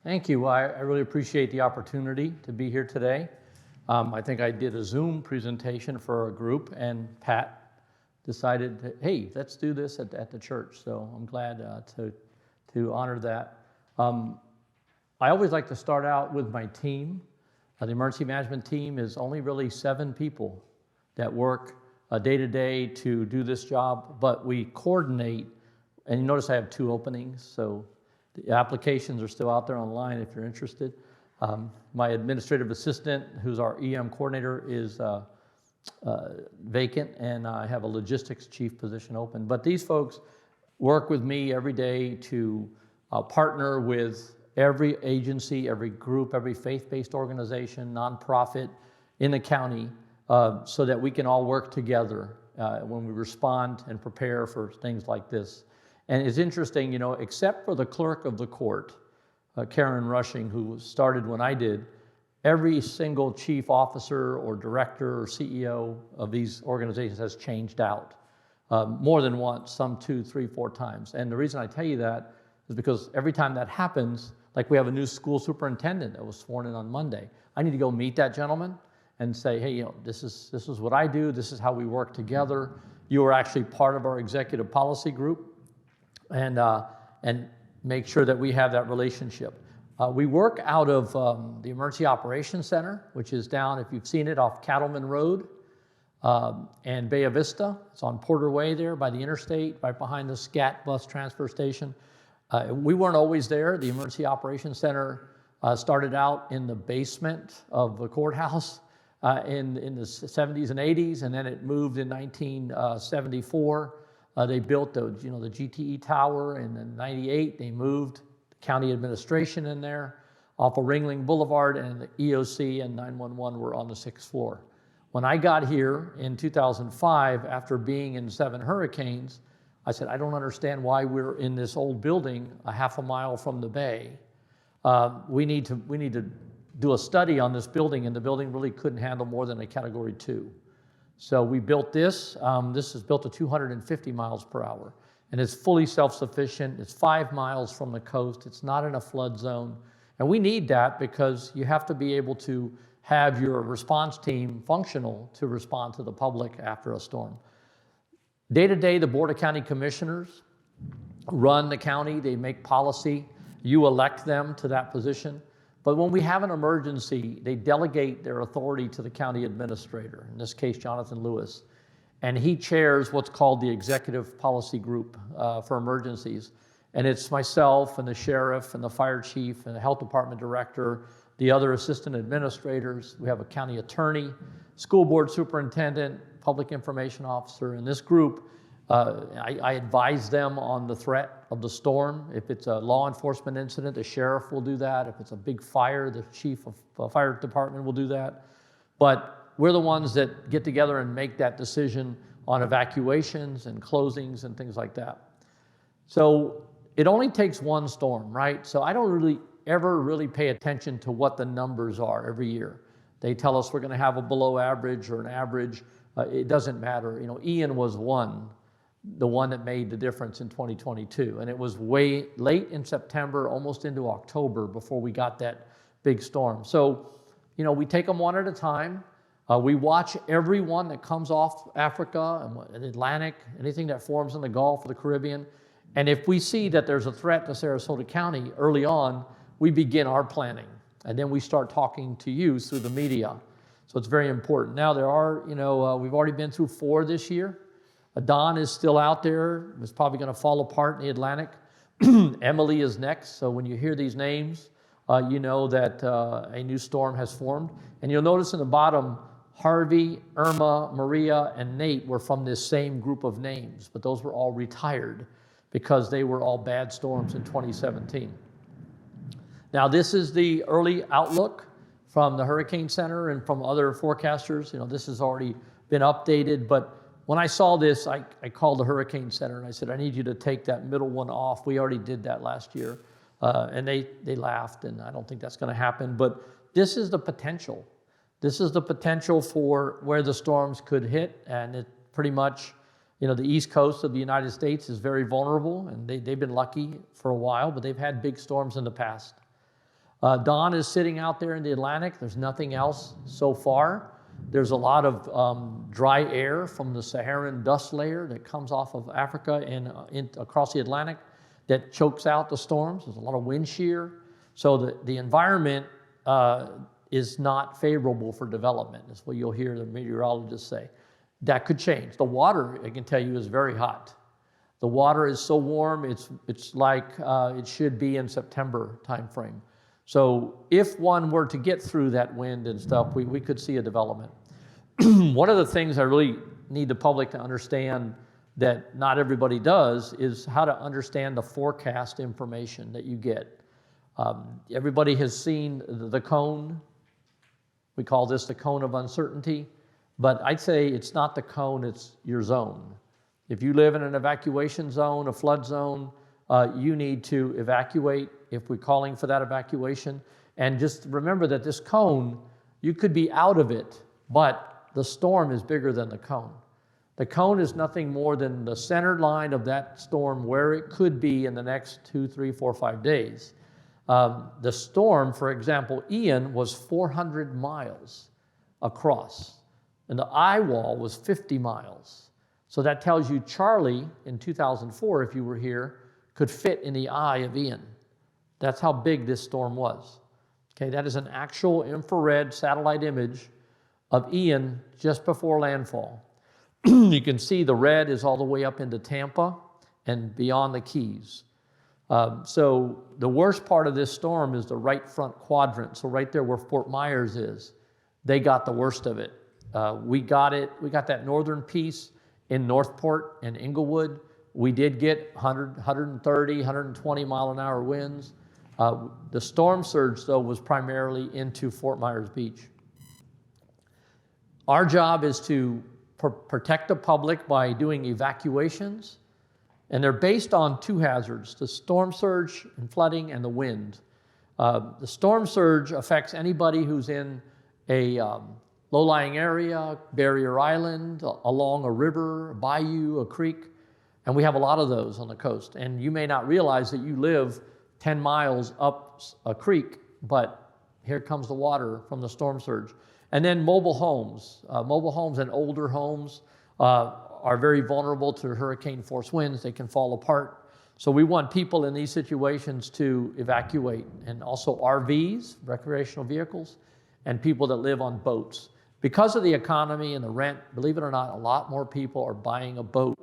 Thank you. I really appreciate the opportunity to be here today. I think I did a Zoom presentation for a group, and Pat decided, hey, let's do this at the church. So I'm glad to honor that. I always like to start out with my team. The emergency management team is only really 7 people that work day to day to do this job, but we coordinate. And you notice I have 2 openings, so the applications are still out there online if you're interested. My administrative assistant, who's our EM coordinator, is vacant, and I have a logistics chief position open. But these folks work with me every day to partner with every agency, every group, every faith-based organization, nonprofit in the county, so that we can all work together when we respond and prepare for things like this. And it's interesting, you know, except for the clerk of the court, Karen Rushing, who started when I did, every single chief officer or director or CEO of these organizations has changed out more than once, some 2, 3, 4 times. And the reason I tell you that is because every time that happens, like we have a new school superintendent that was sworn in on Monday, I need to go meet that gentleman and say, hey, you know, this is what I do, this is how we work together. You are actually part of our executive policy group, and make sure that we have that relationship. We work out of the Emergency Operations Center, which is down, if you've seen it, off Cattleman Road and Bay Vista. It's on Porter Way there by the interstate, right behind the SCAT bus transfer station. We weren't always there. The Emergency Operations Center started out in the basement of the courthouse in the 70s and 80s, and then it moved in 1974. They built the GTE tower, and in '98 they moved the county administration in there off of Ringling Boulevard, and the EOC and 911 were on the 6th floor. When I got here in 2005, after being in 7 hurricanes, I said, I don't understand why we're in this old building a half a mile from the bay. We need to do a study on this building, and the building really couldn't handle more than a Category 2. So we built this. This is built to 250 miles per hour, and it's fully self-sufficient. It's 5 miles from the coast. It's not in a flood zone. And we need that because you have to be able to have your response team functional to respond to the public after a storm. Day to day, the Board of County Commissioners run the county. They make policy. You elect them to that position. But when we have an emergency, they delegate their authority to the county administrator, in this case, Jonathan Lewis. And he chairs what's called the Executive Policy Group for emergencies. And it's myself and the sheriff and the fire chief and the health department director, the other assistant administrators. We have a county attorney, school board superintendent, public information officer. In this group, I advise them on the threat of the storm. If it's a law enforcement incident, the sheriff will do that. If it's a big fire, the chief of the fire department will do that. But we're the ones that get together and make that decision on evacuations and closings and things like that. So it only takes one storm, right? So I don't ever really pay attention to what the numbers are every year. They tell us we're going to have a below average or an average. It doesn't matter. You know, Ian was the one that made the difference in 2022. And it was way late in September, almost into October, before we got that big storm. So, you know, we take them one at a time. We watch every one that comes off Africa and the Atlantic, anything that forms in the Gulf or the Caribbean. And if we see that there's a threat to Sarasota County early on, we begin our planning. And then we start talking to you through the media. So it's very important. Now there are, you know, we've already been through 4 this year. Don is still out there. It's probably going to fall apart in the Atlantic. Emily is next. So when you hear these names, you know that a new storm has formed. And you'll notice in the bottom, Harvey, Irma, Maria, and Nate were from this same group of names, but those were all retired because they were all bad storms in 2017. Now this is the early outlook from the Hurricane Center and from other forecasters. You know, this has already been updated, but when I saw this, I called the Hurricane Center and I said, I need you to take that middle one off. We already did that last year. And they laughed, and I don't think that's going to happen. But this is the potential. This is the potential for where the storms could hit. And it pretty much, you know, the East Coast of the United States is very vulnerable, and they've been lucky for a while, but they've had big storms in the past. Don is sitting out there in the Atlantic. There's nothing else so far. There's a lot of dry air from the Saharan dust layer that comes off of Africa and across the Atlantic that chokes out the storms. There's a lot of wind shear. So the environment is not favorable for development. That's what you'll hear the meteorologists say. That could change. The water, I can tell you, is very hot. The water is so warm, it's like it should be in September timeframe. So if one were to get through that wind and stuff, we could see a development. One of the things I really need the public to understand that not everybody does is how to understand the forecast information that you get. Everybody has seen the cone. We call this the cone of uncertainty, but I'd say it's not the cone, it's your zone. If you live in an evacuation zone, a flood zone, you need to evacuate if we're calling for that evacuation. And just remember that this cone, you could be out of it, but the storm is bigger than the cone. The cone is nothing more than the center line of that storm where it could be in the next 2, 3, 4, 5 days. The storm, for example, Ian was 400 miles across, and the eye wall was 50 miles. So that tells you Charlie in 2004, if you were here, could fit in the eye of Ian. That's how big this storm was. Okay, that is an actual infrared satellite image of Ian just before landfall. You can see the red is all the way up into Tampa and beyond the Keys. So the worst part of this storm is the right front quadrant. So right there where Fort Myers is, they got the worst of it. We got that northern piece in Northport and Inglewood. We did get 100, 130, 120 mile an hour winds. The storm surge, though, was primarily into Fort Myers Beach. Our job is to protect the public by doing evacuations, and they're based on two hazards, the storm surge and flooding and the wind. The storm surge affects anybody who's in a low-lying area, barrier island, along a river, a bayou, a creek, and we have a lot of those on the coast. And you may not realize that you live 10 miles up a creek, but here comes the water from the storm surge. And then mobile homes and older homes are very vulnerable to hurricane force winds. They can fall apart. So we want people in these situations to evacuate, and also RVs, recreational vehicles, and people that live on boats. Because of the economy and the rent, believe it or not, a lot more people are buying a boat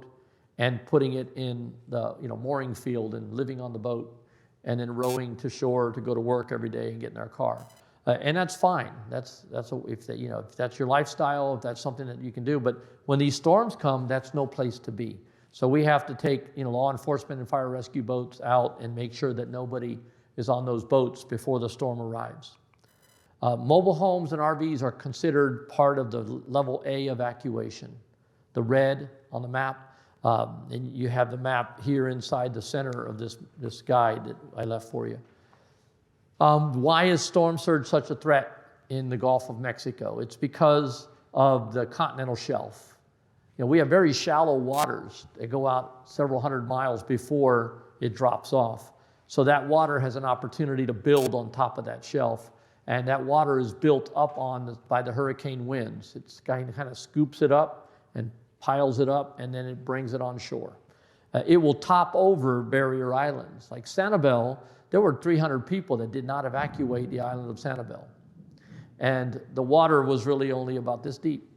and putting it in the mooring field and living on the boat and then rowing to shore to go to work every day and get in their car. And that's fine. If that's your lifestyle, if that's something that you can do. But when these storms come, that's no place to be. So we have to take law enforcement and fire rescue boats out and make sure that nobody is on those boats before the storm arrives. Mobile homes and RVs are considered part of the level A evacuation. The red on the map, and you have the map here inside the center of this guide that I left for you. Why is storm surge such a threat in the Gulf of Mexico? It's because of the continental shelf. We have very shallow waters that go out several hundred miles before it drops off. So that water has an opportunity to build on top of that shelf. And that water is built up by the hurricane winds. It's kind of scoops it up and piles it up, and then it brings it on shore. It will top over barrier islands. Like Sanibel, there were 300 people that did not evacuate the island of Sanibel. And the water was really only about this deep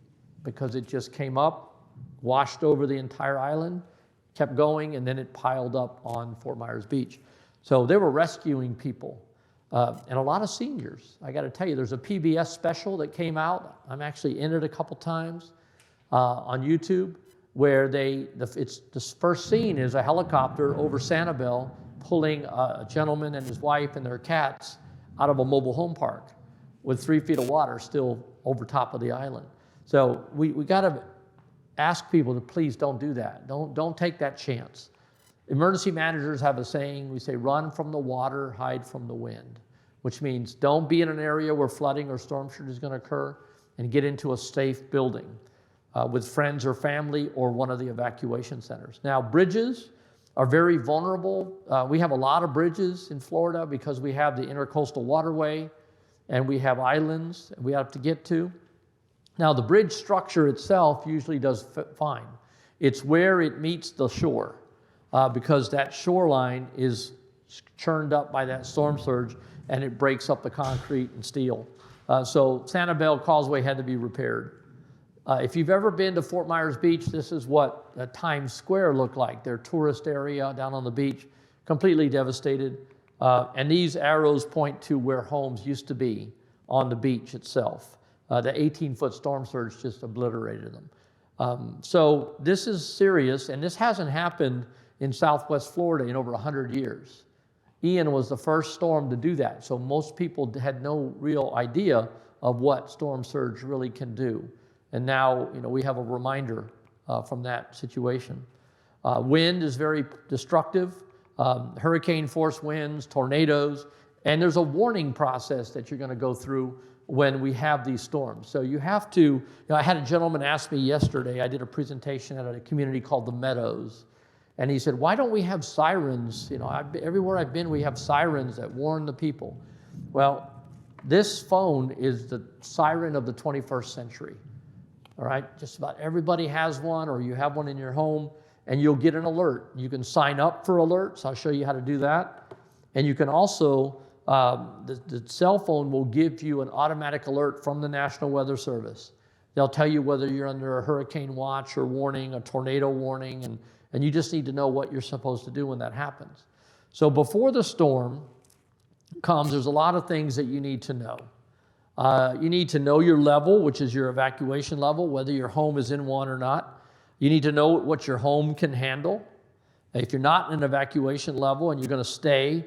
because it just came up, washed over the entire island, kept going, and then it piled up on Fort Myers Beach. So they were rescuing people. And a lot of seniors. I got to tell you, there's a PBS special that came out. I'm actually in it a couple times on YouTube, where the first scene is a helicopter over Sanibel pulling a gentleman and his wife and their cats out of a mobile home park with 3 feet of water still over top of the island. So we got to ask people to please don't do that. Don't take that chance. Emergency managers have a saying, we say, run from the water, hide from the wind, which means don't be in an area where flooding or storm surge is going to occur, and get into a safe building with friends or family or one of the evacuation centers. Now, bridges are very vulnerable. We have a lot of bridges in Florida because we have the intercoastal waterway and we have islands we have to get to. Now, the bridge structure itself usually does fine. It's where it meets the shore because that shoreline is churned up by that storm surge and it breaks up the concrete and steel. So Sanibel Causeway had to be repaired. If you've ever been to Fort Myers Beach, this is what Times Square looked like, their tourist area down on the beach, completely devastated. And these arrows point to where homes used to be on the beach itself. The 18-foot storm surge just obliterated them. So this is serious, and this hasn't happened in Southwest Florida in over 100 years. Ian was the first storm to do that, so most people had no real idea of what storm surge really can do. And now, we have a reminder from that situation. Wind is very destructive, hurricane force winds, tornadoes, and there's a warning process that you're going to go through when we have these storms. So you have to, I had a gentleman ask me yesterday, I did a presentation at a community called the Meadows, and he said, why don't we have sirens? Everywhere I've been, we have sirens that warn the people. Well, this phone is the siren of the 21st century. All right, just about everybody has one, or you have one in your home, and you'll get an alert. You can sign up for alerts. I'll show you how to do that. And you can also, the cell phone will give you an automatic alert from the National Weather Service. They'll tell you whether you're under a hurricane watch or warning, a tornado warning, and you just need to know what you're supposed to do when that happens. So before the storm comes, there's a lot of things that you need to know. You need to know your level, which is your evacuation level, whether your home is in one or not. You need to know what your home can handle. If you're not in an evacuation level and you're going to stay,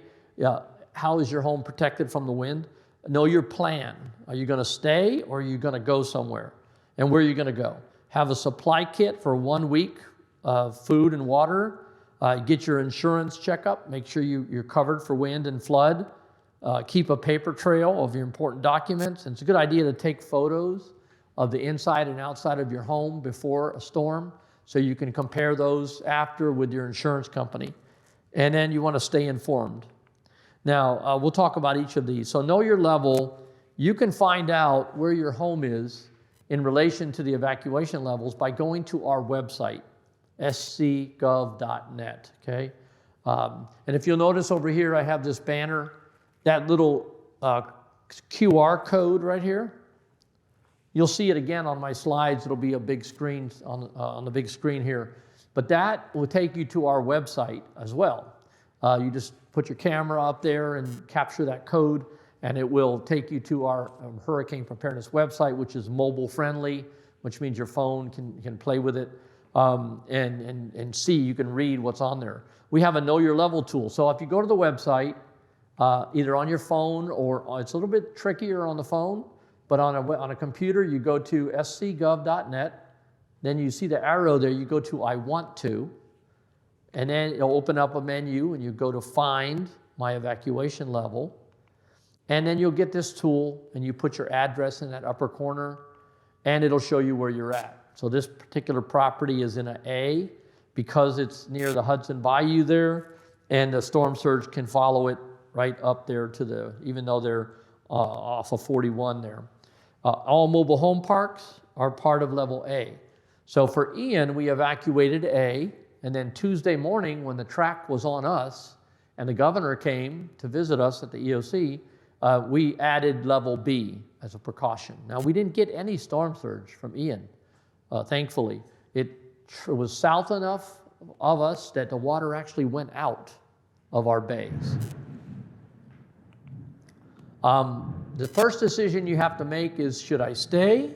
how is your home protected from the wind? Know your plan. Are you going to stay or are you going to go somewhere? And where are you going to go? Have a supply kit for 1 week of food and water. Get your insurance checkup. Make sure you're covered for wind and flood. Keep a paper trail of your important documents. And it's a good idea to take photos of the inside and outside of your home before a storm so you can compare those after with your insurance company. And then you want to stay informed. Now, we'll talk about each of these. So know your level. You can find out where your home is in relation to the evacuation levels by going to our website, scgov.net, okay? And if you'll notice over here, I have this banner. That little QR code right here, you'll see it again on my slides. It'll be a big screen on the big screen here. But that will take you to our website as well. You just put your camera up there and capture that code, and it will take you to our hurricane preparedness website, which is mobile friendly, which means your phone can play with it and see. You can read what's on there. We have a Know Your Level tool. So if you go to the website, either on your phone or it's a little bit trickier on the phone, but on a computer, you go to scgov.net, then you see the arrow there, you go to I want to, and then it'll open up a menu and you go to Find My Evacuation Level, and then you'll get this tool and you put your address in that upper corner and it'll show you where you're at. So this particular property is in an A because it's near the Hudson Bayou there, and the storm surge can follow it right up there to even though they're off of 41 there. All mobile home parks are part of level A. So for Ian, we evacuated A, and then Tuesday morning when the track was on us and the governor came to visit us at the EOC, we added level B as a precaution. Now, we didn't get any storm surge from Ian, thankfully. It was south enough of us that the water actually went out of our bays. The first decision you have to make is, should I stay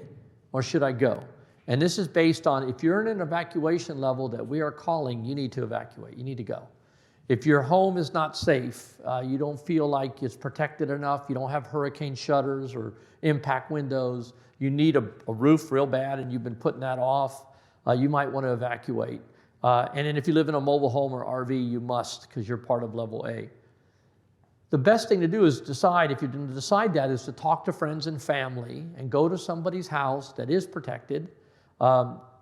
or should I go? And this is based on, if you're in an evacuation level that we are calling, you need to evacuate, you need to go. If your home is not safe, you don't feel like it's protected enough, you don't have hurricane shutters or impact windows, you need a roof real bad and you've been putting that off, you might want to evacuate. And then if you live in a mobile home or RV, you must, because you're part of level A. The best thing to do is decide, if you're going to decide that, is to talk to friends and family and go to somebody's house that is protected.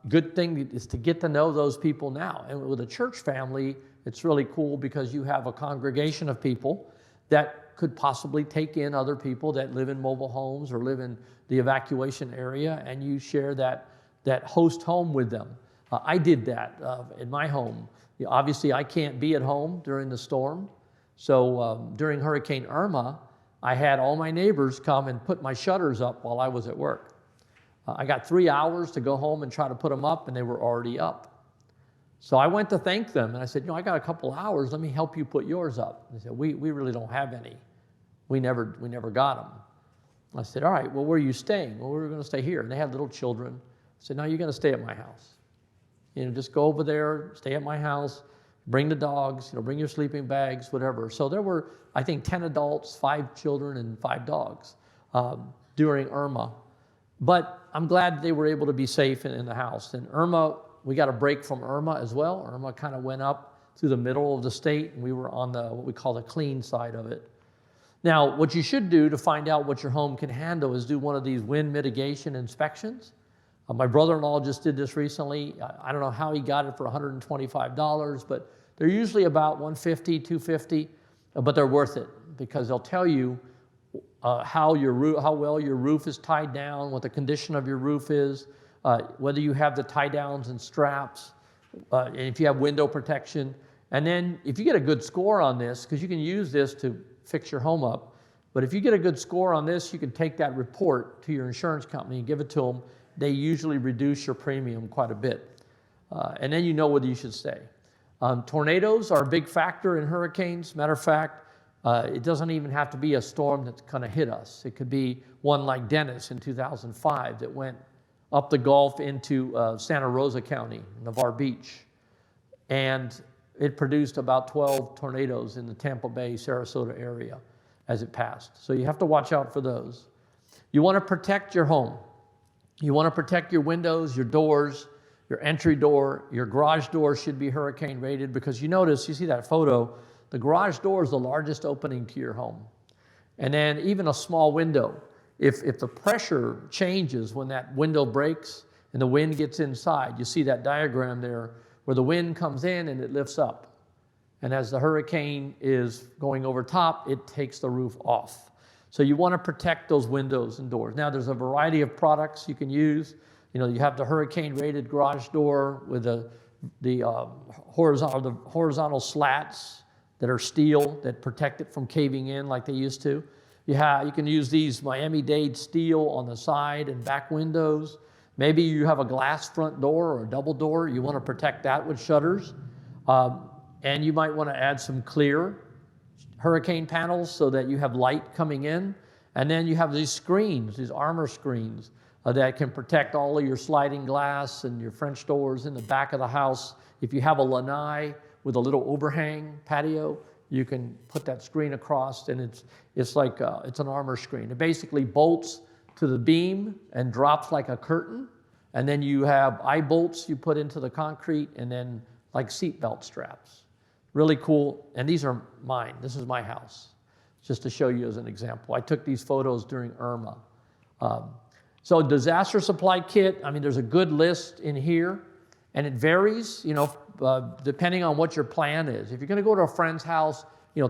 Good thing is to get to know those people now. And with a church family, It's really cool because you have a congregation of people that could possibly take in other people that live in mobile homes or live in the evacuation area, and you share that host home with them. I did that in my home. Obviously, I can't be at home during the storm. So during Hurricane Irma, I had all my neighbors come and put my shutters up while I was at work. I got 3 hours to go home and try to put them up, and they were already up. So I went to thank them, and I said, I got a couple hours. Let me help you put yours up. They said, we really don't have any. We never got them. I said, all right, well, where are you staying? Well, we're going to stay here. And they had little children. I said, no, you're going to stay at my house. Just go over there, stay at my house, bring the dogs, bring your sleeping bags, whatever. So there were, I think, 10 adults, 5 children, and 5 dogs during Irma. But I'm glad they were able to be safe in the house. And Irma, we got a break from Irma as well. Irma kind of went up through the middle of the state, and we were on what we call the clean side of it. Now, what you should do to find out what your home can handle is do one of these wind mitigation inspections. My brother-in-law just did this recently. I don't know how he got it for $125, but they're usually about $150, $250, but they're worth it because they'll tell you how well your roof is tied down, what the condition of your roof is, whether you have the tie downs and straps, and if you have window protection. And then if you get a good score on this, because you can use this to fix your home up, but if you get a good score on this, you can take that report to your insurance company and give it to them. They usually reduce your premium quite a bit. And then you know whether you should stay. Tornadoes are a big factor in hurricanes. Matter of fact, it doesn't even have to be a storm that's going to hit us. It could be one like Dennis in 2005 that went up the Gulf into Santa Rosa County, Navarre Beach. And it produced about 12 tornadoes in the Tampa Bay, Sarasota area as it passed. So you have to watch out for those. You want to protect your home. You want to protect your windows, your doors, your entry door, your garage door should be hurricane rated because you see that photo, the garage door is the largest opening to your home. And then even a small window, if the pressure changes when that window breaks and the wind gets inside, you see that diagram there where the wind comes in and it lifts up. And as the hurricane is going over top, it takes the roof off. So you want to protect those windows and doors. Now, there's a variety of products you can use. You have the hurricane-rated garage door with the horizontal slats that are steel that protect it from caving in like they used to. You can use these Miami-Dade steel on the side and back windows. Maybe you have a glass front door or a double door. You want to protect that with shutters. And you might want to add some clear hurricane panels so that you have light coming in. And then you have these screens, these armor screens that can protect all of your sliding glass and your French doors in the back of the house. If you have a lanai with a little overhang patio, you can put that screen across, and it's like it's an armor screen. It basically bolts to the beam and drops like a curtain, and then you have eye bolts you put into the concrete, and then like seatbelt straps. Really cool, and these are mine. This is my house, just to show you as an example. I took these photos during Irma. So disaster supply kit, there's a good list in here, and it varies, depending on what your plan is. If you're gonna go to a friend's house,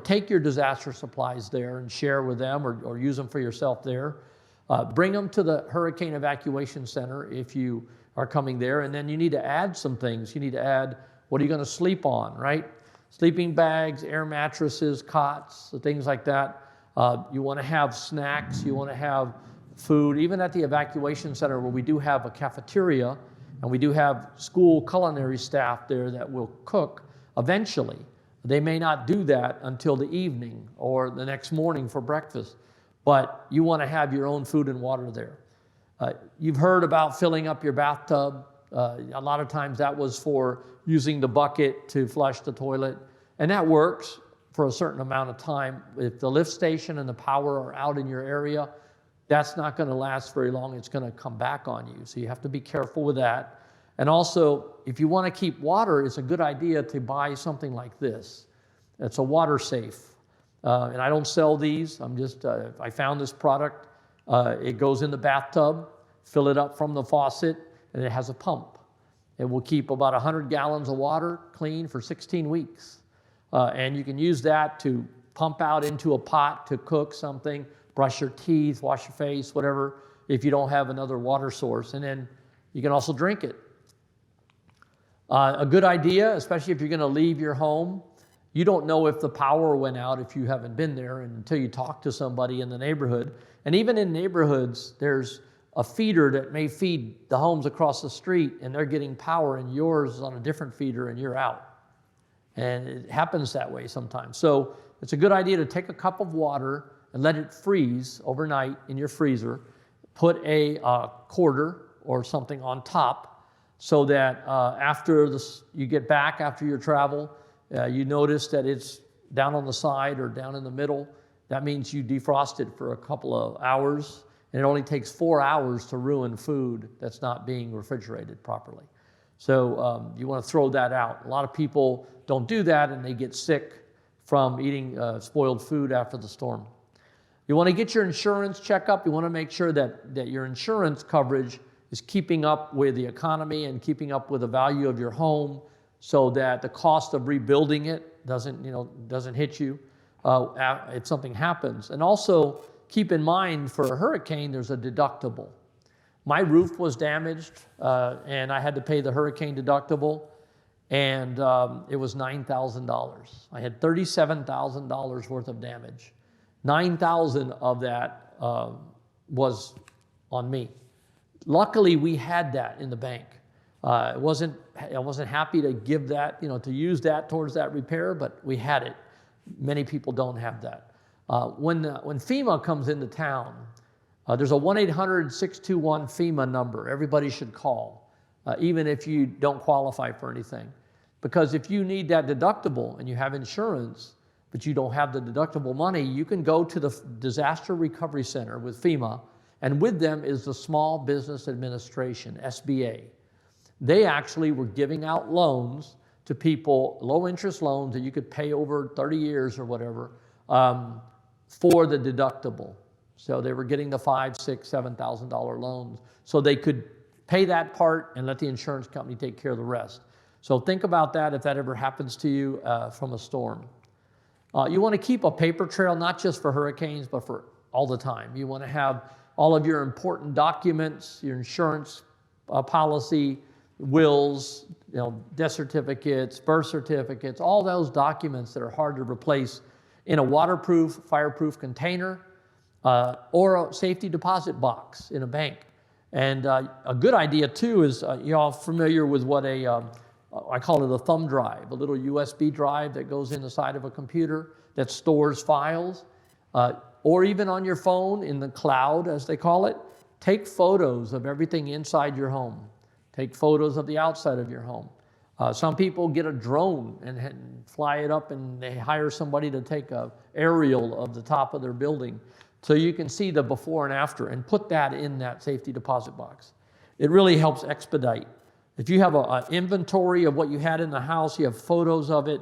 take your disaster supplies there and share with them or use them for yourself there. Bring them to the Hurricane Evacuation Center if you are coming there, and then you need to add some things. You need to add, what are you gonna sleep on, right? Sleeping bags, air mattresses, cots, things like that. You want to have snacks, you want to have food. Even at the evacuation center where we do have a cafeteria and we do have school culinary staff there that will cook eventually. They may not do that until the evening or the next morning for breakfast, but you want to have your own food and water there. You've heard about filling up your bathtub. A lot of times that was for using the bucket to flush the toilet, and that works for a certain amount of time. If the lift station and the power are out in your area, that's not going to last very long. It's going to come back on you, so you have to be careful with that. And also, if you want to keep water, it's a good idea to buy something like this. It's a water safe, and I don't sell these. I found this product. It goes in the bathtub, fill it up from the faucet, and it has a pump. It will keep about 100 gallons of water clean for 16 weeks. And you can use that to pump out into a pot to cook something, brush your teeth, wash your face, whatever, if you don't have another water source. And then you can also drink it. A good idea, especially if you're going to leave your home, you don't know if the power went out if you haven't been there until you talk to somebody in the neighborhood. And even in neighborhoods, there's a feeder that may feed the homes across the street, and they're getting power, and yours is on a different feeder, and you're out. And it happens that way sometimes. So it's a good idea to take a cup of water and let it freeze overnight in your freezer. Put a quarter or something on top so that after you get back after your travel, you notice that it's down on the side or down in the middle. That means you defrosted for a couple of hours, and it only takes 4 hours to ruin food that's not being refrigerated properly. So you want to throw that out. A lot of people don't do that, and they get sick from eating spoiled food after the storm. You want to get your insurance checkup. You want to make sure that your insurance coverage is keeping up with the economy and keeping up with the value of your home, so that the cost of rebuilding it doesn't hit you if something happens. And also keep in mind, for a hurricane, there's a deductible. My roof was damaged, and I had to pay the hurricane deductible, and it was $9,000. I had $37,000 worth of damage. $9,000 of that was on me. Luckily, we had that in the bank. I wasn't happy to give that, to use that towards that repair, but we had it. Many people don't have that. When FEMA comes into town, there's a 1-800-621 FEMA number everybody should call, even if you don't qualify for anything. Because if you need that deductible and you have insurance, but you don't have the deductible money, you can go to the Disaster Recovery Center with FEMA, and with them is the Small Business Administration, SBA. They actually were giving out loans to people, low-interest loans that you could pay over 30 years or whatever, for the deductible. So they were getting the $5,000, $6,000, $7,000 loans, so they could pay that part and let the insurance company take care of the rest. So think about that if that ever happens to you from a storm. You want to keep a paper trail, not just for hurricanes, but for all the time. You want to have all of your important documents, your insurance policy, wills, death certificates, birth certificates, all those documents that are hard to replace in a waterproof, fireproof container, or a safety deposit box in a bank. And a good idea too is, you're all familiar with what I call it a thumb drive, a little USB drive that goes in the side of a computer that stores files, or even on your phone in the cloud, as they call it. Take photos of everything inside your home. Take photos of the outside of your home. Some people get a drone and fly it up, and they hire somebody to take an aerial of the top of their building so you can see the before and after, and put that in that safety deposit box. It really helps expedite. If you have an inventory of what you had in the house, you have photos of it,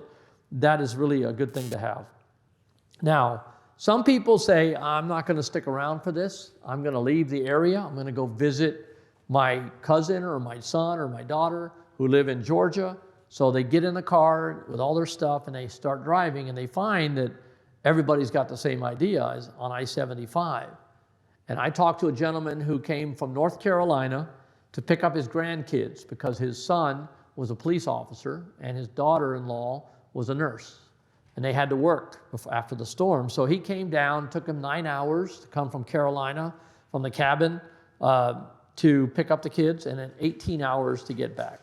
that is really a good thing to have. Now, some people say, I'm not going to stick around for this. I'm going to leave the area. I'm going to go visit my cousin or my son or my daughter who live in Georgia. So they get in the car with all their stuff and they start driving, and they find that everybody's got the same idea as on I-75. And I talked to a gentleman who came from North Carolina to pick up his grandkids because his son was a police officer and his daughter-in-law was a nurse. And they had to work after the storm. So he came down, took him 9 hours to come from Carolina, from the cabin, to pick up the kids, and then 18 hours to get back.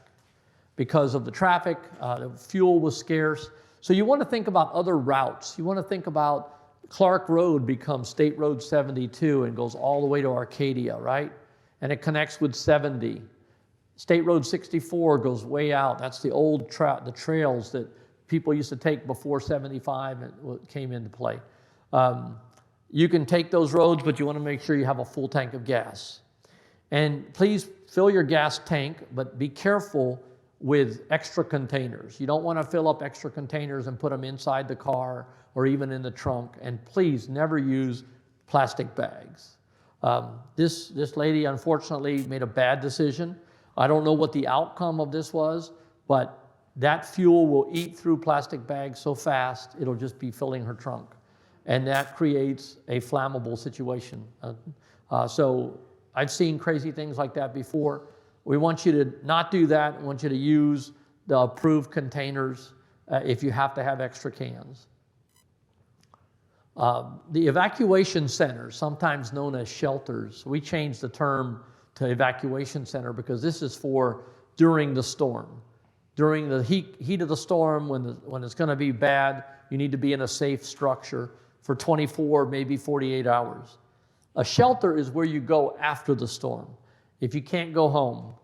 Because of the traffic, the fuel was scarce. So you want to think about other routes. You want to think about Clark Road becomes State Road 72 and goes all the way to Arcadia, right? And it connects with 70. State Road 64 goes way out. That's the old the trails that people used to take before 75 came into play. You can take those roads, but you want to make sure you have a full tank of gas. And please fill your gas tank, but be careful with extra containers. You don't want to fill up extra containers and put them inside the car or even in the trunk. And please never use plastic bags. This lady, unfortunately, made a bad decision. I don't know what the outcome of this was, but that fuel will eat through plastic bags so fast, it'll just be filling her trunk. And that creates a flammable situation. So I've seen crazy things like that before. We want you to not do that. We want you to use the approved containers if you have to have extra cans. The evacuation centers, sometimes known as shelters, we changed the term to evacuation center because this is for during the storm. During the heat of the storm, when it's going to be bad, you need to be in a safe structure for 24, maybe 48 hours. A shelter is where you go after the storm. If you can't go home,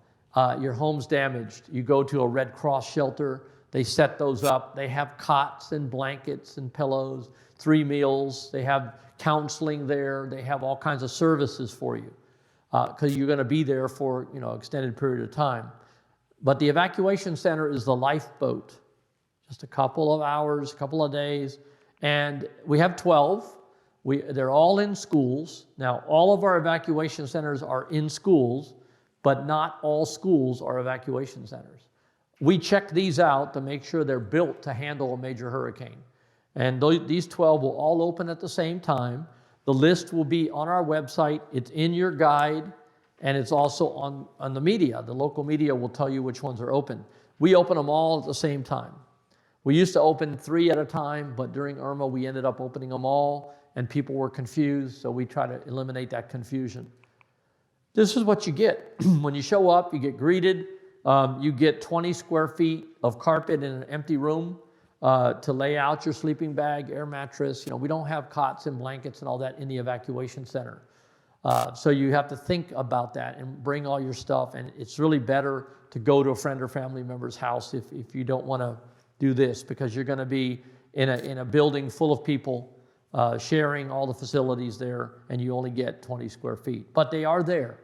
your home's damaged, you go to a Red Cross shelter. They set those up. They have cots and blankets and pillows, 3 meals. They have counseling there. They have all kinds of services for you because you're going to be there for extended period of time. But the evacuation center is the lifeboat, just a couple of hours, a couple of days. And we have 12. They're all in schools. Now, all of our evacuation centers are in schools, but not all schools are evacuation centers. We check these out to make sure they're built to handle a major hurricane. And these 12 will all open at the same time. The list will be on our website. It's in your guide, and it's also on the media. The local media will tell you which ones are open. We open them all at the same time. We used to open 3 at a time, but during Irma, we ended up opening them all, and people were confused, so we try to eliminate that confusion. This is what you get. When you show up, you get greeted. You get 20 square feet of carpet in an empty room to lay out your sleeping bag, air mattress. We don't have cots and blankets and all that in the evacuation center. So you have to think about that and bring all your stuff. And it's really better to go to a friend or family member's house if you don't want to do this, because you're going to be in a building full of people sharing all the facilities there, and you only get 20 square feet. But they are there.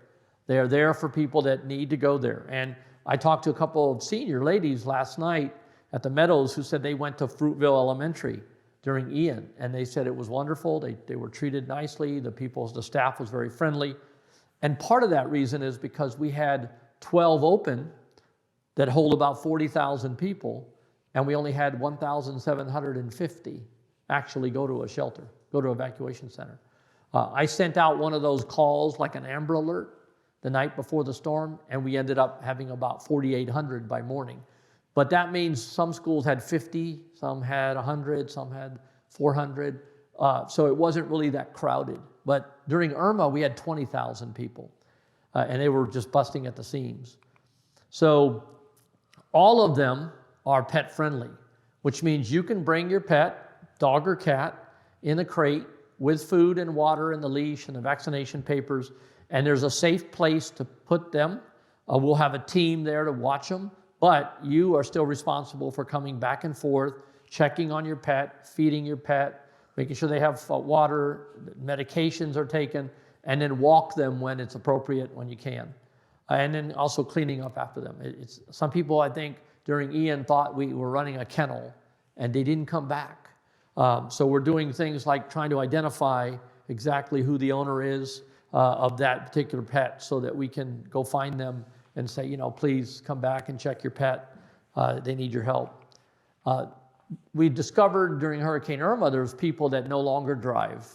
They are there for people that need to go there. And I talked to a couple of senior ladies last night at the Meadows who said they went to Fruitville Elementary during Ian, and they said it was wonderful. They were treated nicely. The staff was very friendly. And part of that reason is because we had 12 open that hold about 40,000 people, and we only had 1,750 actually go to a shelter, go to an evacuation center. I sent out one of those calls, like an Amber Alert, the night before the storm, and we ended up having about 4,800 by morning. But that means some schools had 50, some had 100, some had 400. So it wasn't really that crowded. But during Irma, we had 20,000 people, and they were just busting at the seams. So all of them are pet friendly, which means you can bring your pet, dog or cat, in a crate with food and water and the leash and the vaccination papers, and there's a safe place to put them. We'll have a team there to watch them, but you are still responsible for coming back and forth, checking on your pet, feeding your pet, making sure they have water, medications are taken, and then walk them when it's appropriate, when you can. And then also cleaning up after them. Some people, I think, during Ian thought we were running a kennel, and they didn't come back. So we're doing things like trying to identify exactly who the owner is of that particular pet so that we can go find them and say, please come back and check your pet. They need your help. We discovered during Hurricane Irma, there's people that no longer drive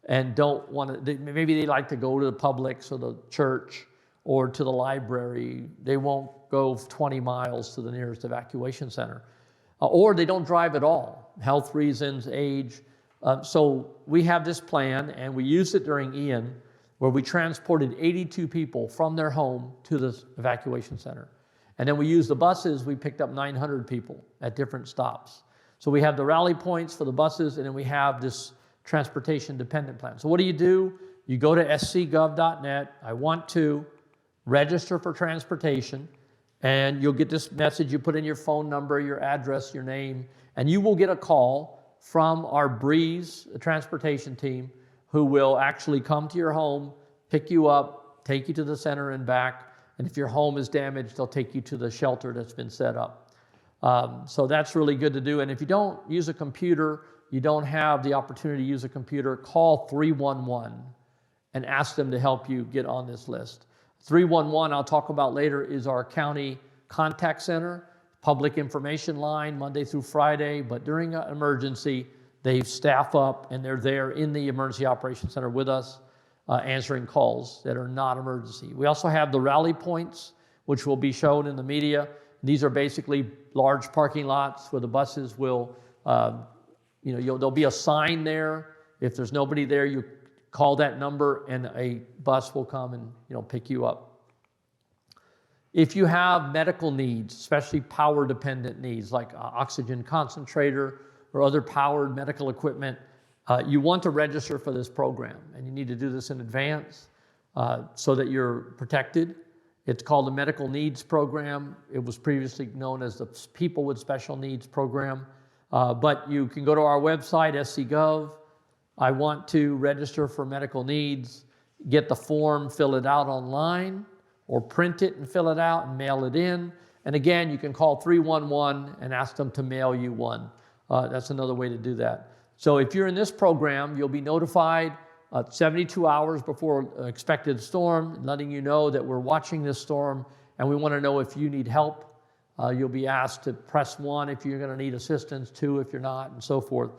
and don't want to, maybe they like to go to the Publix or the church or to the library. They won't go 20 miles to the nearest evacuation center. Or they don't drive at all, health reasons, age. So we have this plan, and we used it during Ian, where we transported 82 people from their home to the evacuation center. And then we used the buses. We picked up 900 people at different stops. So we have the rally points for the buses, and then we have this transportation dependent plan. So what do? You go to scgov.net, I want to register for transportation, and you'll get this message. You put in your phone number, your address, your name, and you will get a call from our Breeze transportation team who will actually come to your home, pick you up, take you to the center and back, and if your home is damaged, they'll take you to the shelter that's been set up. So that's really good to do. And if you don't use a computer, you don't have the opportunity to use a computer, call 311 and ask them to help you get on this list. 311, I'll talk about later, is our county contact center. public information line Monday through Friday, but during an emergency, they staff up and they're there in the Emergency Operations Center with us, answering calls that are not emergency. We also have the rally points, which will be shown in the media. These are basically large parking lots where the buses will, there'll be a sign there. If there's nobody there, you call that number and a bus will come and pick you up. If you have medical needs, especially power-dependent needs like oxygen concentrator or other powered medical equipment, you want to register for this program, and you need to do this in advance so that you're protected. It's called the Medical Needs Program. It was previously known as the People with Special Needs Program, but you can go to our website, SC.gov. I want to register for medical needs, get the form, fill it out online, or print it and fill it out and mail it in. And again, you can call 311 and ask them to mail you one. That's another way to do that. So if you're in this program, you'll be notified 72 hours before an expected storm, letting you know that we're watching this storm and we want to know if you need help. You'll be asked to press 1 if you're going to need assistance, 2 if you're not, and so forth.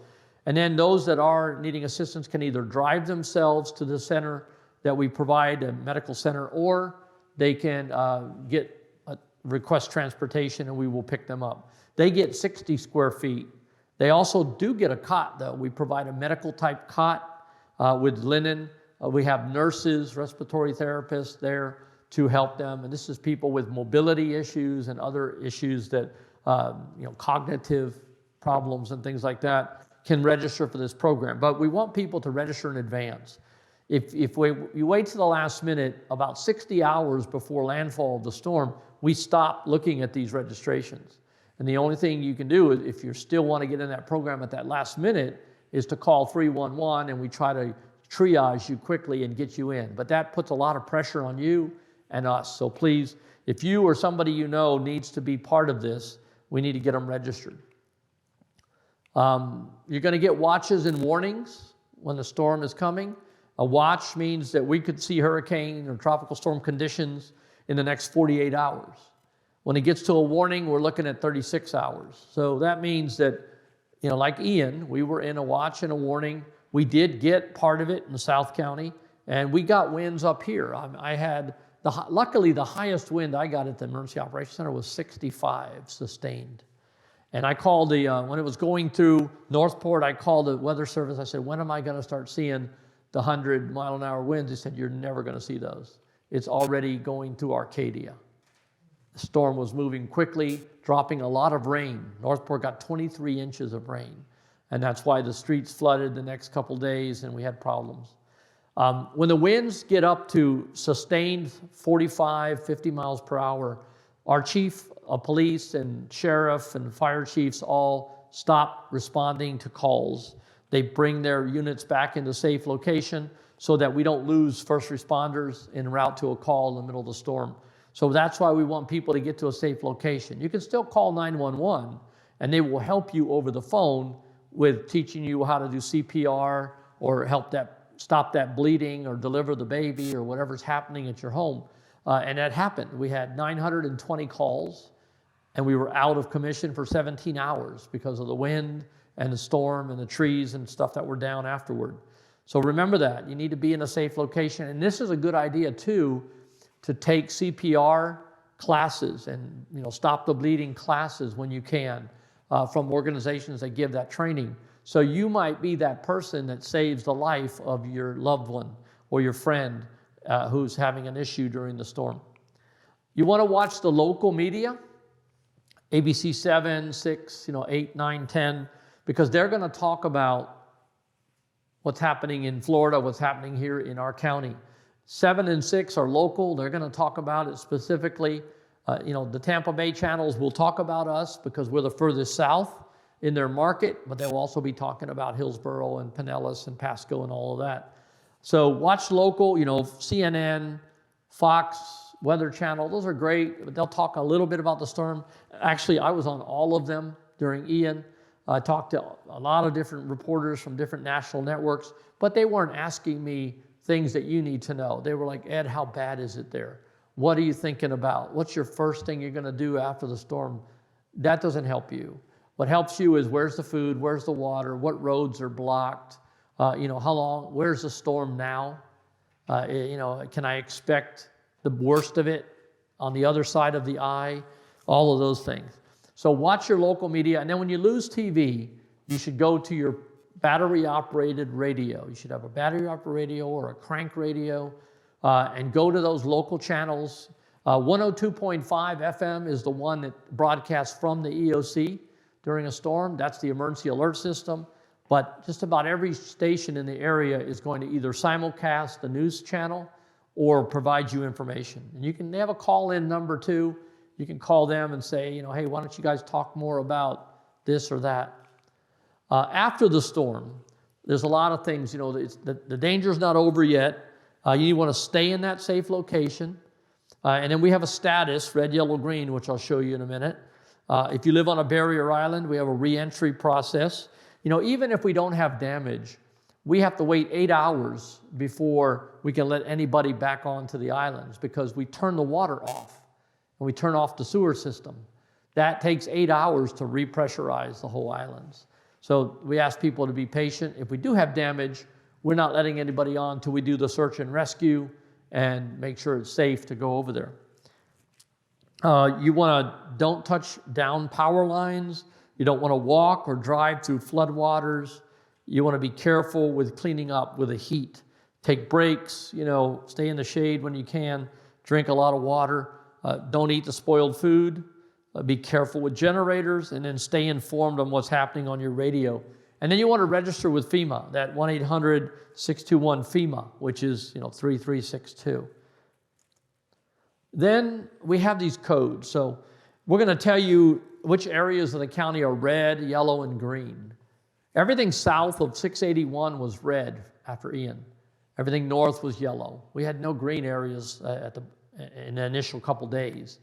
And then those that are needing assistance can either drive themselves to the center that we provide, a medical center, or they can request transportation and we will pick them up. They get 60 square feet. They also do get a cot, though. We provide a medical type cot with linen. We have nurses, respiratory therapists there to help them. And this is people with mobility issues and other issues that, cognitive problems and things like that can register for this program. But we want people to register in advance. If you wait to the last minute, about 60 hours before landfall of the storm, we stop looking at these registrations. And the only thing you can do, if you still want to get in that program at that last minute, is to call 311 and we try to triage you quickly and get you in. But that puts a lot of pressure on you and us. So please, if you or somebody you know needs to be part of this, we need to get them registered. You're going to get watches and warnings when the storm is coming. A watch means that we could see hurricane or tropical storm conditions in the next 48 hours. When it gets to a warning, we're looking at 36 hours. So that means that, like Ian, we were in a watch and a warning. We did get part of it in South County, and we got winds up here. Luckily, the highest wind I got at the Emergency Operations Center was 65 sustained. And I called when it was going through Northport, I called the Weather Service. I said, when am I going to start seeing the 100-mile-an-hour winds? They said, you're never going to see those. It's already going through Arcadia. The storm was moving quickly, dropping a lot of rain. Northport got 23 inches of rain, and that's why the streets flooded the next couple days, and we had problems. When the winds get up to sustained 45, 50 miles per hour, our chief of police and sheriff and fire chiefs all stop responding to calls. They bring their units back into safe location so that we don't lose first responders en route to a call in the middle of the storm. So that's why we want people to get to a safe location. You can still call 911 and they will help you over the phone with teaching you how to do CPR or help stop that bleeding or deliver the baby or whatever's happening at your home. And that happened. We had 920 calls and we were out of commission for 17 hours because of the wind and the storm and the trees and stuff that were down afterward. So remember that. You need to be in a safe location. And this is a good idea, too, to take CPR classes and stop the bleeding classes when you can from organizations that give that training. So you might be that person that saves the life of your loved one or your friend who's having an issue during the storm. You want to watch the local media, ABC 7, 6, 8, 9, 10, because they're going to talk about what's happening in Florida, what's happening here in our county. 7 and 6 are local. They're going to talk about it specifically. The Tampa Bay channels will talk about us because we're the furthest south in their market, but they'll also be talking about Hillsborough and Pinellas and Pasco and all of that. So watch local, CNN, Fox, Weather Channel. Those are great, but they'll talk a little bit about the storm. Actually, I was on all of them during Ian. I talked to a lot of different reporters from different national networks, but they weren't asking me things that you need to know. They were like, Ed, how bad is it there? What are you thinking about? What's your first thing you're going to do after the storm that doesn't help you. What helps you is where's the food, where's the water, what roads are blocked, how long, where's the storm now? Can I expect the worst of it on the other side of the eye? All of those things. So watch your local media, and then when you lose TV, you should go to your battery-operated radio. You should have a battery-operated radio or a crank radio, and go to those local channels. 102.5 FM is the one that broadcasts from the EOC during a storm. That's the emergency alert system. But just about every station in the area is going to either simulcast the news channel or provide you information. And they have a call-in number too. You can call them and say, hey, why don't you guys talk more about this or that? After the storm, there's a lot of things, the danger's not over yet. You want to stay in that safe location. And then we have a status, red, yellow, green, which I'll show you in a minute. If you live on a barrier island, we have a re-entry process. Even if we don't have damage, we have to wait 8 hours before we can let anybody back onto the islands because we turn the water off and we turn off the sewer system. That takes 8 hours to repressurize the whole islands. So we ask people to be patient. If we do have damage, we're not letting anybody on until we do the search and rescue and make sure it's safe to go over there. Don't touch down power lines. You don't want to walk or drive through floodwaters. You want to be careful with cleaning up with the heat. Take breaks, stay in the shade when you can. Drink a lot of water. Don't eat the spoiled food. Be careful with generators, and then stay informed on what's happening on your radio. And then you want to register with FEMA, that 1-800-621-FEMA, which is 3362. Then we have these codes. So we're going to tell you which areas of the county are red, yellow, and green. Everything south of 681 was red after Ian. Everything north was yellow. We had no green areas in the initial couple days.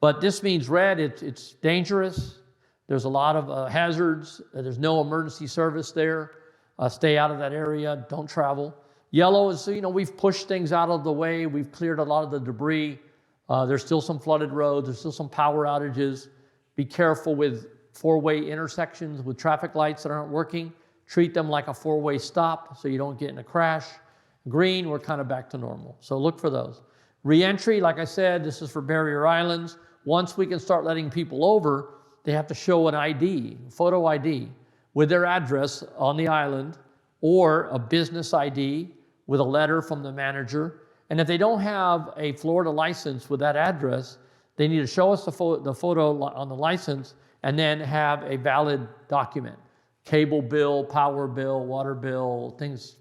But this means red, it's dangerous. There's a lot of hazards. There's no emergency service there. Stay out of that area. Don't travel. Yellow is, we've pushed things out of the way. We've cleared a lot of the debris. There's still some flooded roads. There's still some power outages. Be careful with four-way intersections with traffic lights that aren't working. Treat them like a four-way stop so you don't get in a crash. Green, we're kind of back to normal. So look for those. Re-entry, like I said, this is for barrier islands. Once we can start letting people over, they have to show an ID, photo ID, with their address on the island, or a business ID with a letter from the manager. And if they don't have a Florida license with that address, they need to show us the photo on the license and then have a valid document. Cable bill, power bill, water bill, things,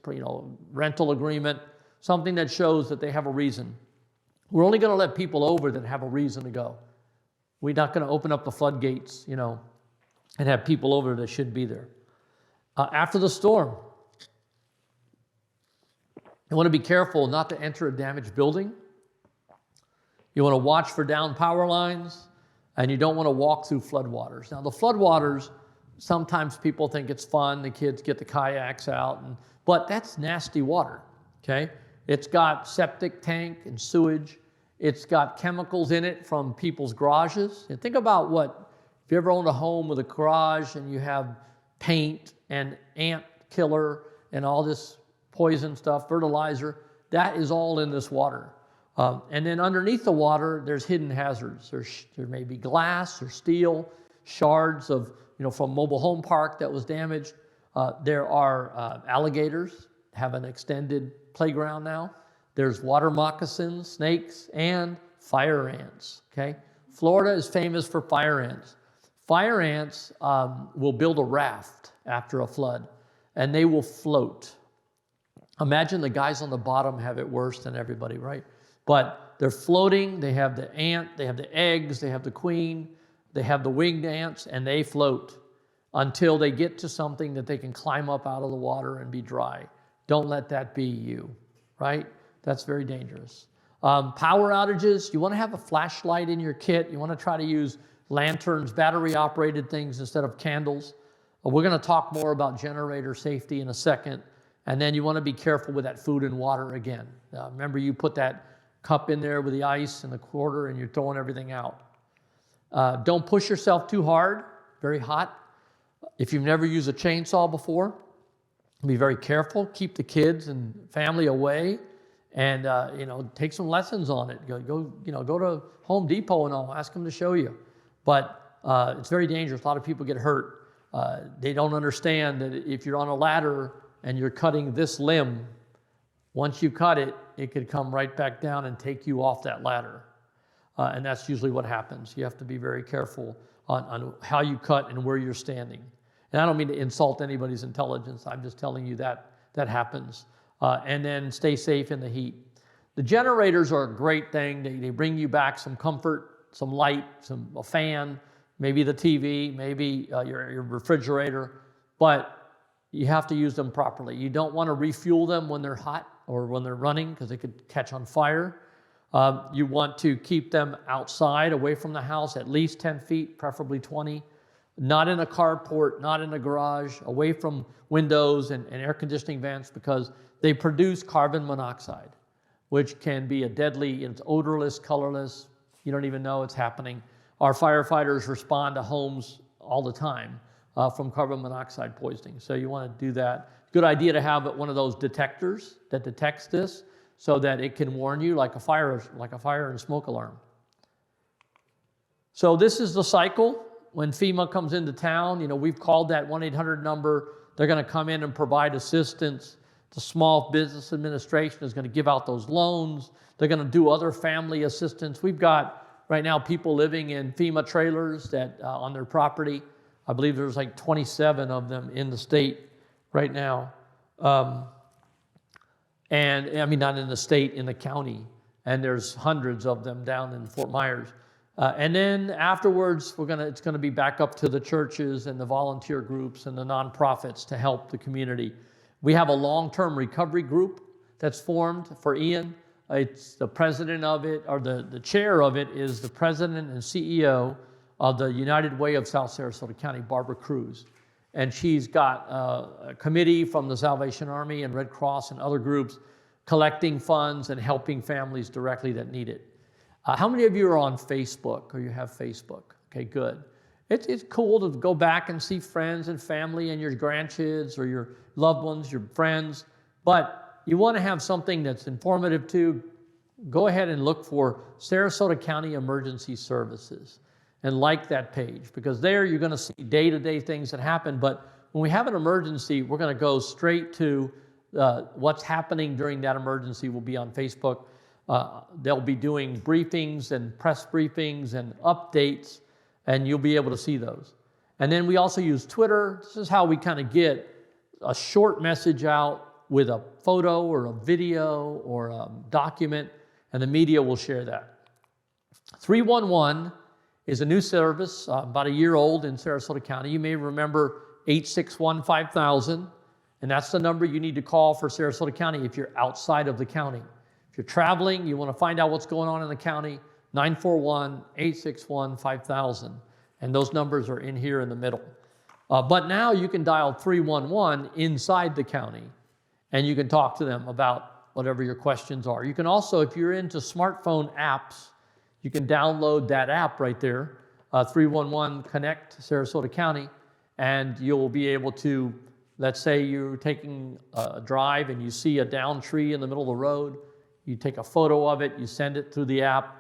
rental agreement, something that shows that they have a reason. We're only going to let people over that have a reason to go. We're not going to open up the floodgates, and have people over that should be there. After the storm, you want to be careful not to enter a damaged building. You want to watch for down power lines, and you don't want to walk through floodwaters. Now, the floodwaters, sometimes people think it's fun. The kids get the kayaks out, but that's nasty water, okay? It's got septic tank and sewage. It's got chemicals in it from people's garages. And think about if you ever owned a home with a garage and you have paint and ant killer and all this poison stuff, fertilizer, that is all in this water. And then underneath the water, there's hidden hazards. There may be glass or steel, shards of, from mobile home park that was damaged. There are alligators, have an extended playground now. There's water moccasins, snakes, and fire ants, okay? Florida is famous for fire ants. Fire ants will build a raft after a flood, and they will float. Imagine the guys on the bottom have it worse than everybody, right? But they're floating, they have the ant, they have the eggs, they have the queen, they have the winged ants, and they float until they get to something that they can climb up out of the water and be dry. Don't let that be you, right? That's very dangerous. Power outages, you want to have a flashlight in your kit. You want to try to use lanterns, battery-operated things instead of candles. We're going to talk more about generator safety in a second. And then you want to be careful with that food and water again. Remember, you put that cup in there with the ice and the quarter and you're throwing everything out. Don't push yourself too hard, very hot. If you've never used a chainsaw before, be very careful. Keep the kids and family away, and take some lessons on it. Go to Home Depot and I'll ask them to show you. But it's very dangerous. A lot of people get hurt. They don't understand that if you're on a ladder and you're cutting this limb, once you cut it, it could come right back down and take you off that ladder. And that's usually what happens. You have to be very careful on how you cut and where you're standing. And I don't mean to insult anybody's intelligence. I'm just telling you that happens. And then stay safe in the heat. The generators are a great thing. They bring you back some comfort, some light, a fan, maybe the TV, maybe your refrigerator. But you have to use them properly. You don't want to refuel them when they're hot or when they're running because they could catch on fire. You want to keep them outside, away from the house, at least 10 feet, preferably 20. Not in a carport, not in a garage, away from windows and air conditioning vents because they produce carbon monoxide, which can be a deadly, it's odorless, colorless, you don't even know it's happening. Our firefighters respond to homes all the time from carbon monoxide poisoning. So you want to do that. Good idea to have one of those detectors that detects this so that it can warn you like a fire and smoke alarm. So this is the cycle. When FEMA comes into town, we've called that 1-800 number. They're going to come in and provide assistance. The Small Business Administration is going to give out those loans. They're going to do other family assistance. We've got right now people living in FEMA trailers that on their property. I believe there's like 27 of them in the state right now. And I mean, not in the state, in the county. And there's hundreds of them down in Fort Myers. And then afterwards, it's going to be back up to the churches and the volunteer groups and the nonprofits to help the community. We have a long-term recovery group that's formed for Ian. It's the president of it, or the chair of it is the president and CEO of the United Way of South Sarasota County, Barbara Cruz. And she's got a committee from the Salvation Army and Red Cross and other groups collecting funds and helping families directly that need it. How many of you are on Facebook or you have Facebook? Okay, good. It's cool to go back and see friends and family and your grandkids or your loved ones, your friends, but you want to have something that's informative too. Go ahead and look for Sarasota County Emergency Services and like that page, because there you're going to see day-to-day things that happen, but when we have an emergency, we're going to go straight to what's happening during that emergency will be on Facebook. They'll be doing briefings and press briefings and updates, and you'll be able to see those. And then we also use Twitter. This is how we kind of get a short message out with a photo or a video or a document, and the media will share that. 311 is a new service, about a year old in Sarasota County. You may remember 861-5000, and that's the number you need to call for Sarasota County if you're outside of the county. If you're traveling, you want to find out what's going on in the county, 941-861-5000. And those numbers are in here in the middle. But now you can dial 311 inside the county, and you can talk to them about whatever your questions are. You can also, if you're into smartphone apps, you can download that app right there, 311 Connect Sarasota County, and you'll be able to, let's say you're taking a drive and you see a downed tree in the middle of the road. You take a photo of it, you send it through the app.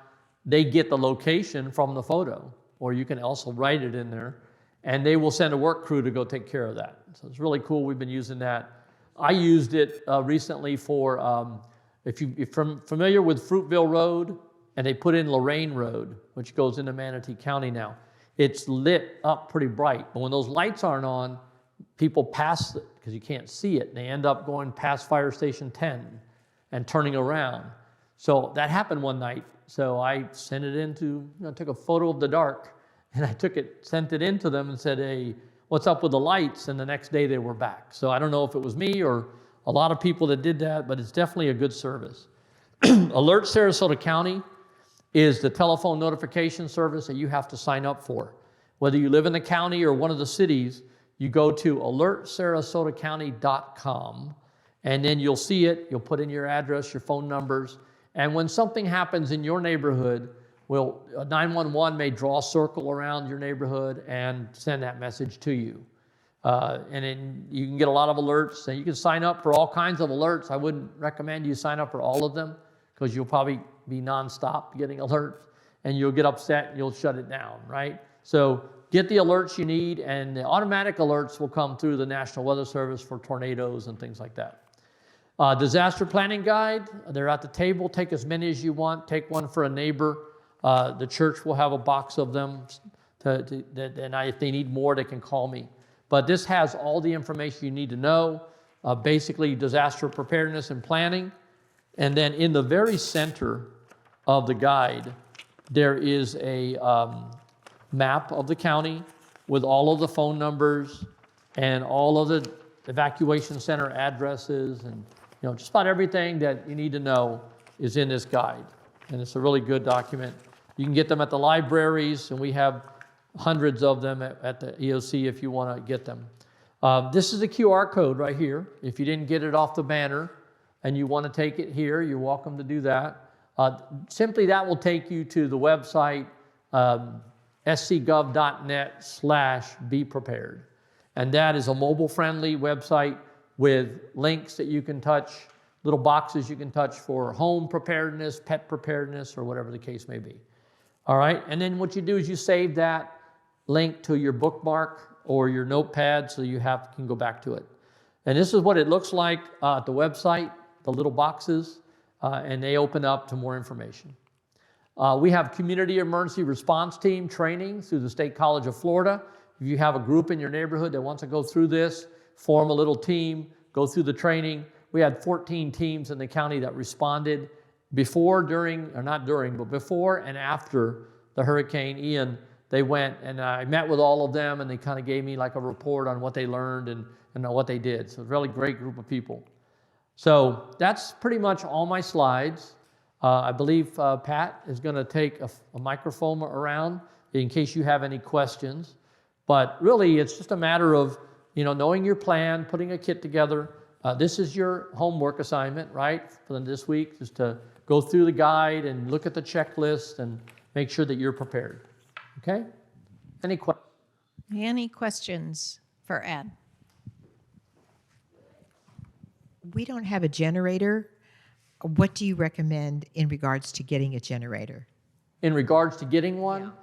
They get the location from the photo, or you can also write it in there, and they will send a work crew to go take care of that. So it's really cool. We've been using that. I used it recently for, if you're familiar with Fruitville Road, and they put in Lorraine Road, which goes into Manatee County now. It's lit up pretty bright, but when those lights aren't on, people pass it because you can't see it, and they end up going past Fire Station 10 and turning around. So that happened one night. So I sent it into, took a photo of the dark, and I sent it into them and said, hey, what's up with the lights? And the next day they were back. So I don't know if it was me or a lot of people that did that, but it's definitely a good service. Alert Sarasota County is the telephone notification service that you have to sign up for. Whether you live in the county or one of the cities, you go to alertsarasotacounty.com, and then you'll see it. You'll put in your address, your phone numbers, and when something happens in your neighborhood, will 911 may draw a circle around your neighborhood and send that message to you. And then you can get a lot of alerts, and you can sign up for all kinds of alerts. I wouldn't recommend you sign up for all of them because you'll probably be nonstop getting alerts, and you'll get upset and you'll shut it down, right? So get the alerts you need, and the automatic alerts will come through the National Weather Service for tornadoes and things like that. Disaster planning guide, they're at the table. Take as many as you want. Take one for a neighbor. The church will have a box of them, and if they need more, they can call me. But this has all the information you need to know, basically disaster preparedness and planning. And then in the very center of the guide, there is a map of the county with all of the phone numbers and all of the evacuation center addresses, and just about everything that you need to know is in this guide. And it's a really good document. You can get them at the libraries, and we have hundreds of them at the EOC if you want to get them. This is a QR code right here. If you didn't get it off the banner and you want to take it here, you're welcome to do that. Simply that will take you to the website scgov.net/beprepared. And that is a mobile-friendly website with links that you can touch, little boxes you can touch for home preparedness, pet preparedness, or whatever the case may be. All right, and then what you do is you save that link to your bookmark or your notepad so you can go back to it. And this is what it looks like at the website, the little boxes, and they open up to more information. We have community emergency response team training through the State College of Florida. If you have a group in your neighborhood that wants to go through this, form a little team, go through the training. We had 14 teams in the county that responded before and after the Hurricane Ian. They went, and I met with all of them, and they kind of gave me like a report on what they learned and what they did. So a really great group of people. So that's pretty much all my slides. I believe Pat is going to take a microphone around in case you have any questions. But really, it's just a matter of knowing your plan, putting a kit together. This is your homework assignment, right, for this week, just to go through the guide and look at the checklist and make sure that you're prepared. Okay? Any questions? Any questions for Ed? We don't have a generator. What do you recommend in regards to getting a generator? In regards to getting one,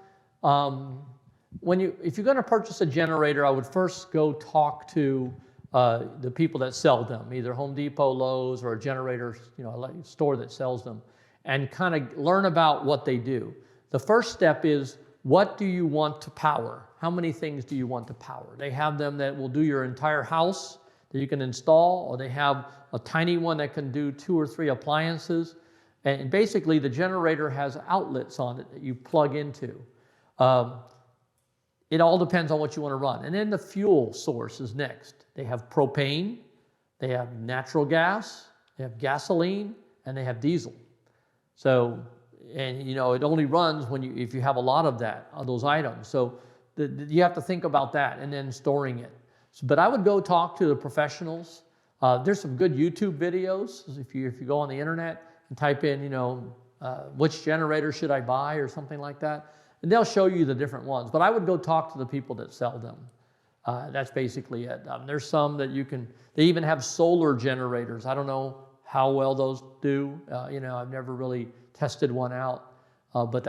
if you're going to purchase a generator, I would first go talk to the people that sell them, either Home Depot, Lowe's, or a generator, a store that sells them, and kind of learn about what they do. The first step is, what do you want to power? How many things do you want to power? They have them that will do your entire house that you can install, or they have a tiny one that can do 2 or 3 appliances. And basically, the generator has outlets on it that you plug into. It all depends on what you want to run. And then the fuel source is next. They have propane, they have natural gas, they have gasoline, and they have diesel. So, and it only runs if you have a lot of those items. So you have to think about that and then storing it. But I would go talk to the professionals. There's some good YouTube videos. If you go on the internet and type in, which generator should I buy or something like that, and they'll show you the different ones. But I would go talk to the people that sell them. That's basically it. There's some that they even have solar generators. I don't know how well those do. I've never really tested one out, but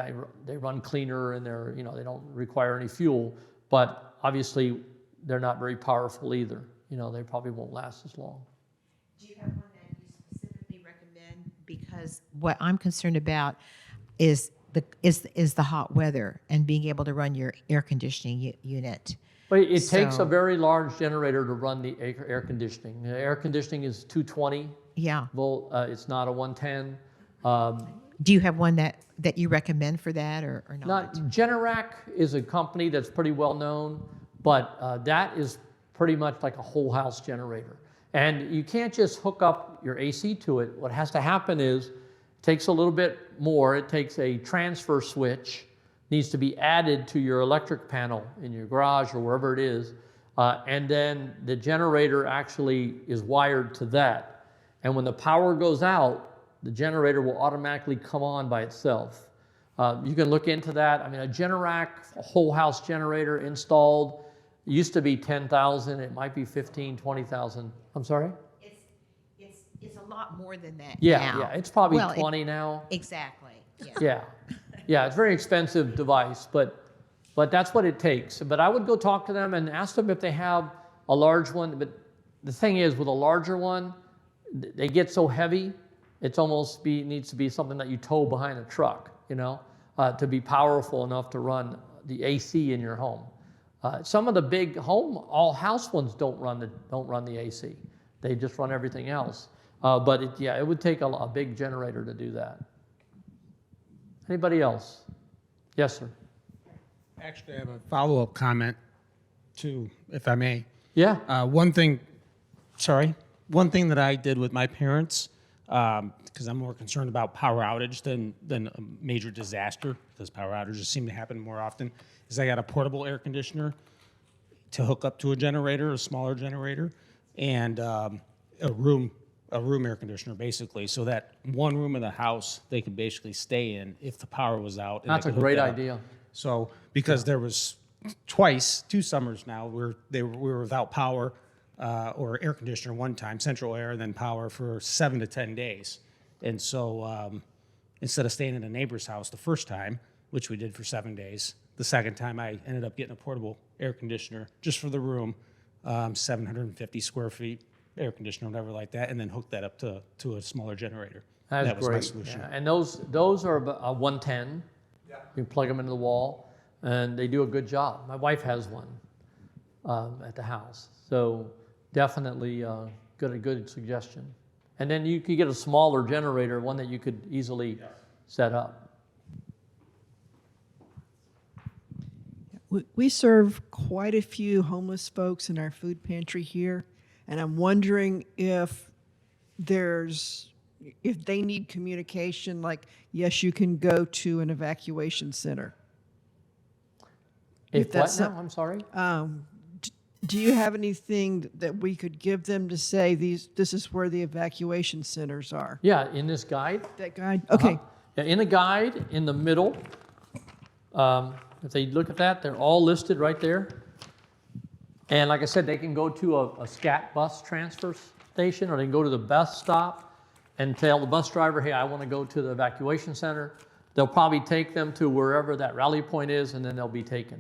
they run cleaner and they don't require any fuel. But obviously, they're not very powerful either. They probably won't last as long. Do you have one that you specifically recommend? Because what I'm concerned about is the hot weather and being able to run your air conditioning unit. But it takes a very large generator to run the air conditioning. The air conditioning is 220 volt. It's not a 110. Do you have one that you recommend for that or not? Generac is a company that's pretty well known, but that is pretty much like a whole house generator. And you can't just hook up your AC to it. What has to happen is, it takes a little bit more. It takes a transfer switch, needs to be added to your electric panel in your garage or wherever it is. And then the generator actually is wired to that. And when the power goes out, the generator will automatically come on by itself. You can look into that. I mean, a Generac whole house generator installed used to be 10,000. It might be 15, 20,000. I'm sorry? It's a lot more than that Yeah, now. yeah. It's probably Well, 20 now. Exactly. Yeah. Yeah, yeah. It's a very expensive device, but that's what it takes. But I would go talk to them and ask them if they have a large one. But the thing is, with a larger one, they get so heavy, it's almost needs to be something that you tow behind a truck, you know, to be powerful enough to run the AC in your home. Some of the big all house ones don't run the AC. They just run everything else. But it would take a big generator to do that. Anybody else? Yes, sir. Actually, I have a follow-up comment too, if I may. Yeah. One thing that I did with my parents, because I'm more concerned about power outage than a major disaster, because power outages seem to happen more often, is I got a portable air conditioner to hook up to a generator, a smaller generator, and a room air conditioner, basically, so that one room of the house they could basically stay in if the power was out. And That's they a could hook great that up. idea. So, because there was two summers now where we were without power or air conditioner one time, central air, and then power for 7 to 10 days. And so instead of staying at a neighbor's house the first time, which we did for 7 days, the second time I ended up getting a portable air conditioner just for the room, 750 square feet air conditioner, whatever like that, and then hooked that up to a smaller generator. That's that was great. my solution. Yeah. And those are a 110. Yeah. You plug them into the wall, and they do a good job. My wife has one at the house, so definitely a good suggestion. And then you could get a smaller generator, one that you could easily set up. We serve quite a few homeless folks in our food pantry here, and I'm wondering if they need communication, like, yes, you can go to an evacuation center. If that's what now? I'm sorry? Do you have anything that we could give them to say this is where the evacuation centers are? Yeah, in this guide. That guide? Okay. Yeah, in the guide, in the middle, if they look at that, they're all listed right there. And like I said, they can go to a SCAT bus transfer station, or they can go to the bus stop and tell the bus driver, hey, I want to go to the evacuation center. They'll probably take them to wherever that rally point is, and then they'll be taken.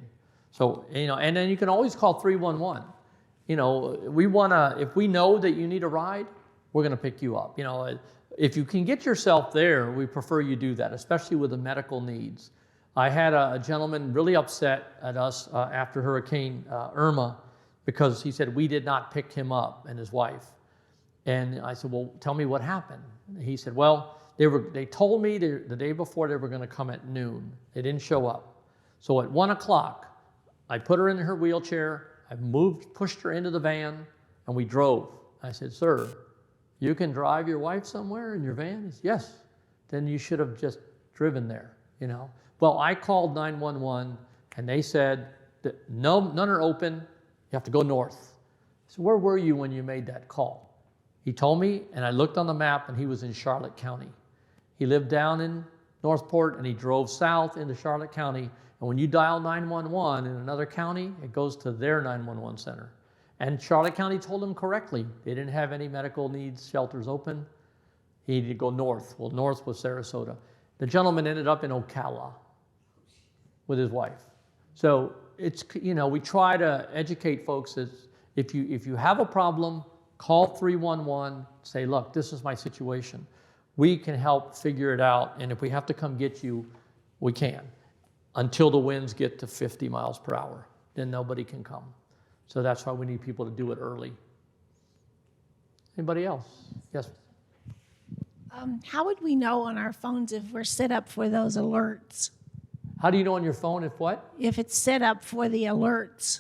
So, and then you can always call 311. If we know that you need a ride, we're going to pick you up. If you can get yourself there, we prefer you do that, especially with the medical needs. I had a gentleman really upset at us after Hurricane Irma, because he said we did not pick him up and his wife. And I said, well, tell me what happened. He said, well, they told me the day before they were going to come at noon. They didn't show up. So at 1 o'clock, I put her in her wheelchair, I pushed her into the van, and we drove. I said, sir, you can drive your wife somewhere in your van? He said, yes. Then you should have just driven there, Well, I called 911, and they said that none are open. You have to go north. So where were you when you made that call? He told me, and I looked on the map, and he was in Charlotte County. He lived down in Northport, and he drove south into Charlotte County. And when you dial 911 in another county, it goes to their 911 center. And Charlotte County told him correctly. They didn't have any medical needs shelters open. He needed to go north. Well, north was Sarasota. The gentleman ended up in Ocala with his wife. So it's, we try to educate folks that if you have a problem, call 311, say, look, this is my situation. We can help figure it out, and if we have to come get you, we can, until the winds get to 50 miles per hour. Then nobody can come. So that's why we need people to do it early. Anybody else? Yes. How would we know on our phones if we're set up for those alerts? How do you know on your phone if what? If it's set up for the alerts.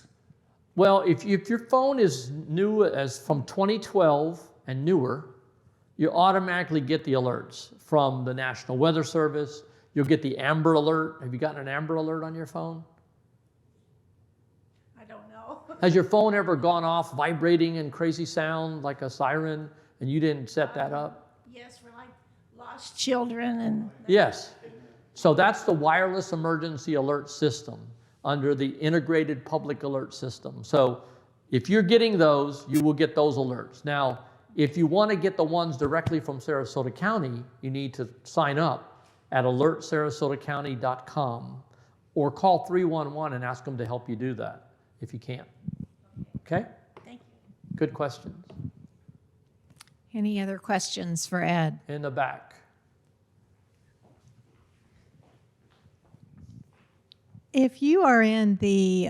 Well, if your phone is new as from 2012 and newer, you automatically get the alerts from the National Weather Service. You'll get the Amber Alert. Have you gotten an Amber Alert on your phone? I don't know. Has your phone ever gone off vibrating and crazy sound like a siren and you didn't set that up? Yes, for like lost children and. Yes. So that's the wireless emergency alert system under the integrated public alert system. So if you're getting those, you will get those alerts. Now, if you want to get the ones directly from Sarasota County, you need to sign up at alertsarasotacounty.com or call 311 and ask them to help you do that if you can. Okay? Thank you. Good questions. Any other questions for Ed? In the back. If you are in the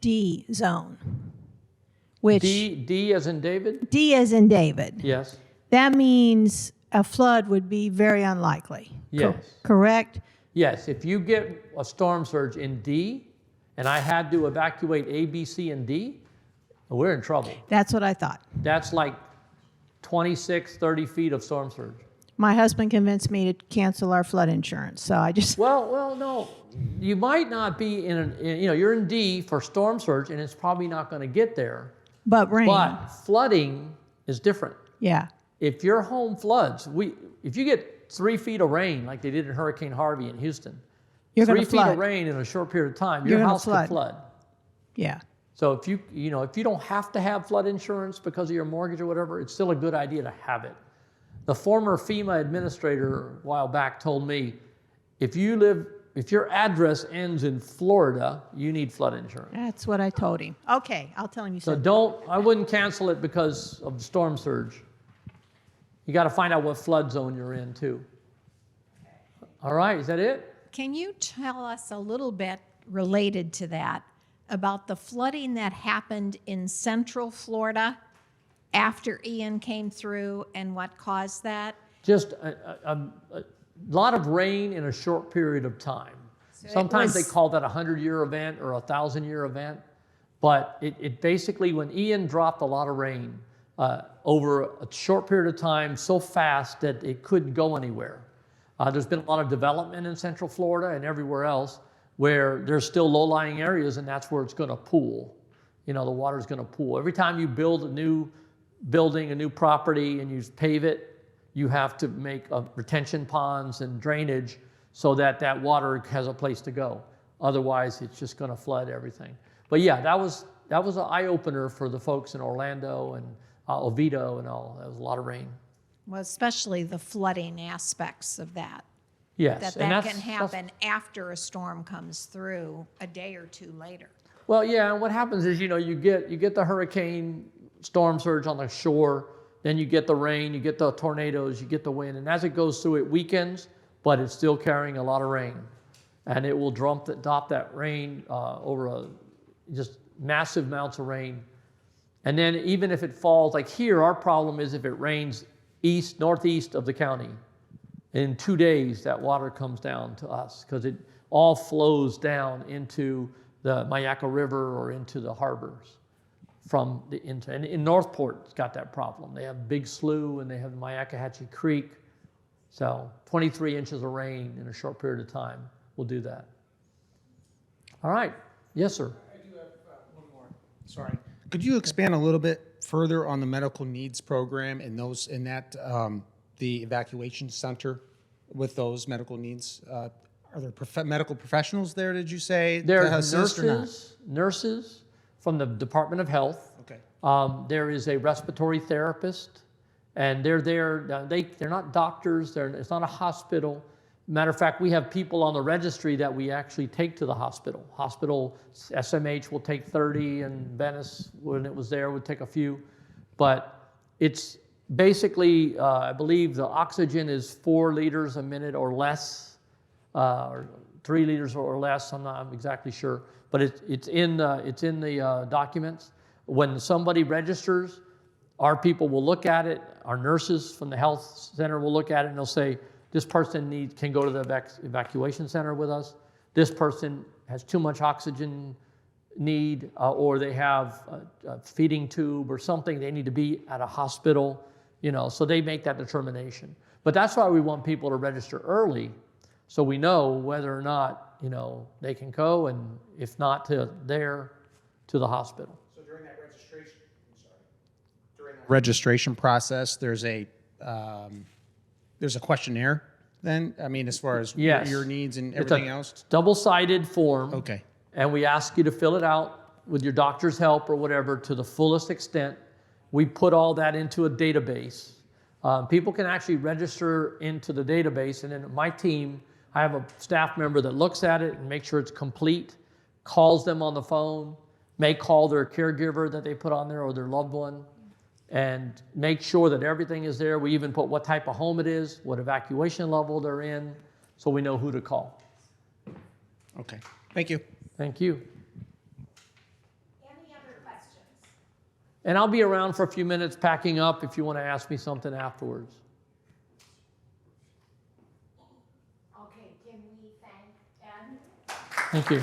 D zone, which D as in David? D as in David, Yes. that means a flood would be very unlikely. Yes. Correct? Yes, if you get a storm surge in D, and I had to evacuate A, B, C, and D, we're in trouble. That's what I thought. That's like 26, 30 feet of storm surge. My husband convinced me to cancel our flood insurance, so I just, Well, no, you might not be you're in D for storm surge, and it's probably not going to get there. but rain. But flooding is different. Yeah. If your home floods, if you get 3 feet of rain like they did in Hurricane Harvey in Houston, You're 3 gonna feet of flood. rain in a short period of time, You're your gonna house could flood. flood. Yeah. So if you don't have to have flood insurance because of your mortgage or whatever, it's still a good idea to have it. The former FEMA administrator a while back told me, if your address ends in Florida, you need flood insurance. That's what I told him. Okay, I'll tell him you So said. I wouldn't cancel it because of the storm surge. You got to find out what flood zone you're in too. All right, is that it? Can you tell us a little bit related to that about the flooding that happened in central Florida after Ian came through and what caused that? Just a lot of rain in a short period of time. Sometimes they call that a 100-year event or a 1,000-year event. But it basically, when Ian dropped a lot of rain over a short period of time, so fast that it couldn't go anywhere. There's been a lot of development in Central Florida and everywhere else where there's still low-lying areas, and that's where it's going to pool. The water's going to pool. Every time you build a new building, a new property, and you pave it, you have to make retention ponds and drainage so that that water has a place to go. Otherwise, it's just going to flood everything. But yeah, that was an eye-opener for the folks in Orlando and Oviedo and all. That was a lot of rain. Well, especially the flooding aspects of that. Yes. and That that's- can happen after a storm comes through a day or two later. Well, yeah, and what happens is, you get the hurricane storm surge on the shore, then you get the rain, you get the tornadoes, you get the wind, and as it goes through, it weakens, but it's still carrying a lot of rain. And it will drop that rain over just massive amounts of rain. And then even if it falls, like here, our problem is if it rains northeast of the county, in 2 days, that water comes down to us because it all flows down into the Mayaca River or into the harbors and in Northport, it's got that problem. They have Big Slough and they have the Mayacahatchee Creek. So 23 inches of rain in a short period of time will do that. All right. Yes, sir. I do have one more. Sorry. Could you expand a little bit further on the medical needs program and the evacuation center with those medical needs? Are there medical professionals there, did you say? There to are assist or not? nurses from the Department of Health. Okay. There is a respiratory therapist, and they're there. They're not doctors. It's not a hospital. Matter of fact, we have people on the registry that we actually take to the hospital. SMH will take 30, and Venice, when it was there, would take a few. But it's basically, I believe the oxygen is 4 liters a minute or less, or 3 liters or less. I'm not exactly sure, but it's in the documents. When somebody registers, our people will look at it. Our nurses from the health center will look at it, and they'll say, this person can go to the evacuation center with us. This person has too much oxygen need, or they have a feeding tube or something. They need to be at a hospital, so they make that determination. But that's why we want people to register early, so we know whether or not, they can go, and if not to the hospital. So during that registration process, there's a questionnaire then? I mean, as far as Yes. your needs and It's everything a else? double-sided form. Okay. And we ask you to fill it out with your doctor's help or whatever to the fullest extent. We put all that into a database. People can actually register into the database, and then my team, I have a staff member that looks at it and makes sure it's complete, calls them on the phone, may call their caregiver that they put on there or their loved one, and make sure that everything is there. We even put what type of home it is, what evacuation level they're in, so we know who to call. Okay. Thank you. Thank you. Any other questions? And I'll be around for a few minutes packing up if you want to ask me something afterwards. Okay, can we thank Ed? Thank you.